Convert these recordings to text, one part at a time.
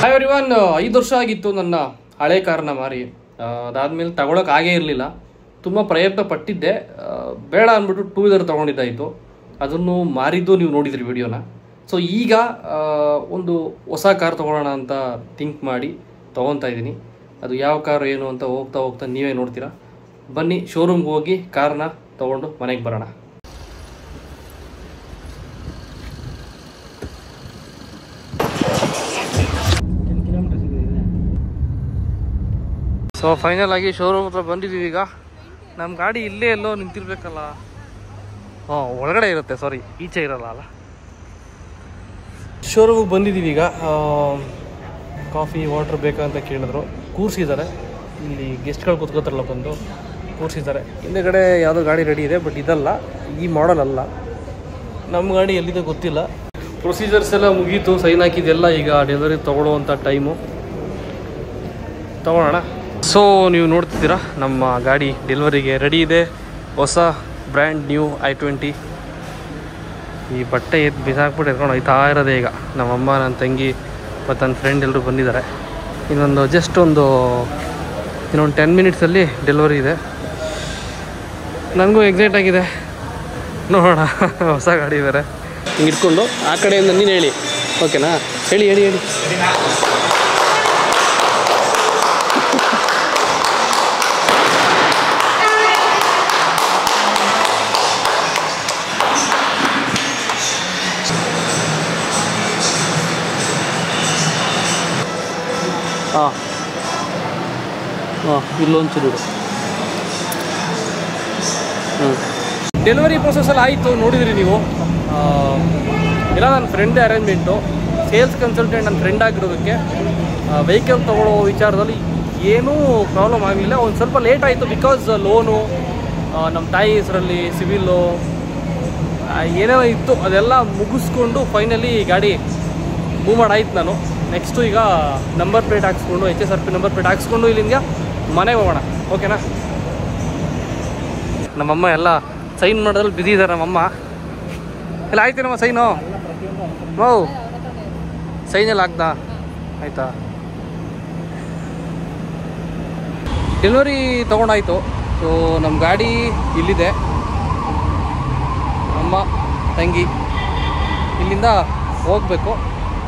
Hi everyone, 5 ವರ್ಷ ಆಗಿತ್ತು ನನ್ನ ಹಳೆ ಕಾರನ್ನ ಮಾರಿ. ಅದಾದಮೇಲೆ ತಗೊಳಕ್ಕೆ ಆಗೇ ಇರಲಿಲ್ಲ. ತುಂಬ ಪ್ರಯತ್ನ ಪಟ್ಟಿದ್ದೆ, ಬೇಡ ಅಂದ್ಬಿಟ್ಟು 2 ವೀಲರ್ ತೊಗೊಂಡಿದ್ದಾಯಿತು. ಅದನ್ನು ಮಾರಿದ್ದು ನೀವು ನೋಡಿದ್ರಿ ವಿಡಿಯೋನ. ಸೊ ಈಗ ಒಂದು ಹೊಸ ಕಾರ್ ತೊಗೊಳ್ಳೋಣ ಅಂತ ಥಿಂಕ್ ಮಾಡಿ ತೊಗೊತಾ ಇದ್ದೀನಿ. ಅದು ಯಾವ ಕಾರು ಏನು ಅಂತ ಹೋಗ್ತಾ ಹೋಗ್ತಾ ನೀವೇ ನೋಡ್ತೀರಾ. ಬನ್ನಿ ಶೋರೂಮ್ಗೆ ಹೋಗಿ ಕಾರ್ನ ತೊಗೊಂಡು ಮನೆಗೆ ಬರೋಣ. ಸೊ ಫೈನಲ್ ಆಗಿ ಶೋರೂಮ್ ಹತ್ರ ಬಂದಿದ್ದೀವಿ. ಈಗ ನಮ್ಮ ಗಾಡಿ ಇಲ್ಲೇ ಎಲ್ಲೋ ನಿಂತಿರ್ಬೇಕಲ್ಲ. ಒಳಗಡೆ ಇರುತ್ತೆ, ಸಾರಿ ಈಚೆ ಇರಲ್ಲ ಅಲ್ಲ. ಶೋರೂಮಿಗೆ ಬಂದಿದ್ದೀವಿ. ಈಗ ಕಾಫಿ ವಾಟರ್ ಬೇಕಾ ಅಂತ ಕೇಳಿದ್ರು. ಕೂರಿಸಿದ್ದಾರೆ, ಇಲ್ಲಿ ಗೆಸ್ಟ್ಗಳು ಕೂತ್ಕೋತಾರಲ್ಲ ಬಂದು ಕೂರಿಸಿದ್ದಾರೆ. ಹಿಂದೆಗಡೆ ಯಾವುದೋ ಗಾಡಿ ರೆಡಿ ಇದೆ, ಬಟ್ ಇದಲ್ಲ, ಈ ಮಾಡೆಲ್ ಅಲ್ಲ. ನಮ್ಮ ಗಾಡಿ ಎಲ್ಲಿದೆ ಗೊತ್ತಿಲ್ಲ. ಪ್ರೊಸೀಜರ್ಸ್ ಎಲ್ಲ ಮುಗೀತು, ಸೈನ್ ಹಾಕಿದೆಲ್ಲ. ಈಗ ಡೆಲಿವರಿ ತೊಗೊಳ್ಳೋವಂಥ ಟೈಮು. ತೊಗೊಳ್ಳೋಣ. ಸೊ ನೀವು ನೋಡ್ತಿದ್ದೀರಾ, ನಮ್ಮ ಗಾಡಿ ಡೆಲಿವರಿಗೆ ರೆಡಿ ಇದೆ. ಹೊಸ ಬ್ರ್ಯಾಂಡ್ ನ್ಯೂ i20. ಈ ಬಟ್ಟೆ ಎದ್ದು ಬಿಸಾಕ್ಬಿಟ್ಟು ಎತ್ಕೊಂಡು ಹೋಯ್ತಾ ಇರೋದೇ. ಈಗ ನಮ್ಮಮ್ಮ, ನನ್ನ ತಂಗಿ ಮತ್ತು ನನ್ನ ಫ್ರೆಂಡ್ ಎಲ್ಲರೂ ಬಂದಿದ್ದಾರೆ. ಇನ್ನೊಂದು 10 ಮಿನಿಟ್ಸಲ್ಲಿ ಡೆಲಿವರಿ ಇದೆ. ನನಗೂ ಎಕ್ಸೈಟ್ ಆಗಿದೆ, ನೋಡೋಣ. ಹೊಸ ಗಾಡಿ ಬೇರೆ. ಹಿಂಗೆ ಇಟ್ಕೊಂಡು ಆ ಕಡೆಯಿಂದ ನೀನು ಹೇಳಿ, ಓಕೆನಾ? ಹೇಳಿ. ಇಲ್ಲೊಂಚೂರು ಡೆಲಿವರಿ ಪ್ರೊಸೆಸಲ್ಲಿ ಆಯಿತು, ನೋಡಿದ್ರಿ ನೀವು. ಇಲ್ಲ, ನನ್ನ ಫ್ರೆಂಡೇ ಅರೇಂಜ್ಮೆಂಟು. ಸೇಲ್ಸ್ ಕನ್ಸಲ್ಟೆಂಟ್ ನನ್ನ ಫ್ರೆಂಡ್ ಆಗಿರೋದಕ್ಕೆ ವೆಹಿಕಲ್ ತೊಗೊಳ್ಳೋ ವಿಚಾರದಲ್ಲಿ ಏನೂ ಪ್ರಾಬ್ಲಮ್ ಆಗಲಿಲ್ಲ. ಒಂದು ಸ್ವಲ್ಪ ಲೇಟ್ ಆಯಿತು, ಬಿಕಾಸ್ ಲೋನು, ನಮ್ಮ ತಾಯಿ ಹೆಸರಲ್ಲಿ ಸಿವಿಲ್ಲು ಏನೇನೋ ಇತ್ತು, ಅದೆಲ್ಲ ಮುಗಿಸ್ಕೊಂಡು ಫೈನಲಿ ಗಾಡಿ ಮೂವ್ ಮಾಡಾಯ್ತು ನಾನು. ನೆಕ್ಸ್ಟು ಈಗ ನಂಬರ್ ಪ್ಲೇಟ್ ಹಾಕ್ಸ್ಕೊಂಡು, HSRP ನಂಬರ್ ಪ್ಲೇಟ್ ಹಾಕ್ಸ್ಕೊಂಡು ಇಲ್ಲಿಂದ ಮನೆಗೆ ಹೋಗೋಣ, ಓಕೆನಾ? ನಮ್ಮಮ್ಮ ಎಲ್ಲ ಸೈನ್ ಮಾಡೋದ್ರಲ್ಲಿ ಬಿಸಿ ಇದ್ದಾರೆ. ನಮ್ಮಮ್ಮ ಎಲ್ಲ ಆಯ್ತೇನಮ್ಮ ಸೈನು? ಸೈನೆಲ್ಲ ಆಗ್ದಾ? ಆಯಿತಾ? ಡೆಲಿವರಿ ತೊಗೊಂಡಾಯ್ತು. ಸೊ ನಮ್ಮ ಗಾಡಿ ಇಲ್ಲಿದೆ. ಅಮ್ಮ, ತಂಗಿ ಇಲ್ಲಿಂದ ಹೋಗಬೇಕು.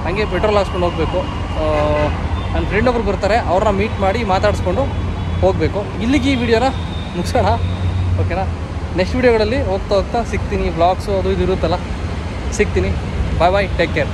ಹಾಗೆ ಪೆಟ್ರೋಲ್ ಹಾಕ್ಸ್ಕೊಂಡು ಹೋಗಬೇಕು. ನನ್ನ ಫ್ರೆಂಡ್ ಒಬ್ರು ಬರ್ತಾರೆ, ಅವ್ರನ್ನ ಮೀಟ್ ಮಾಡಿ ಮಾತಾಡಿಸ್ಕೊಂಡು ಹೋಗಬೇಕು. ಇಲ್ಲಿಗೆ ಈ ವಿಡಿಯೋನ ಮುಗಿಸೋಣ, ಓಕೆನಾ? ನೆಕ್ಸ್ಟ್ ವಿಡಿಯೋಗಳಲ್ಲಿ ಹೋಗ್ತಾ ಸಿಗ್ತೀನಿ. ಬ್ಲಾಗ್ಸು ಅದು ಇದು ಇರುತ್ತಲ್ಲ, ಸಿಗ್ತೀನಿ. ಬಾಯ್, ಟೇಕ್ ಕೇರ್.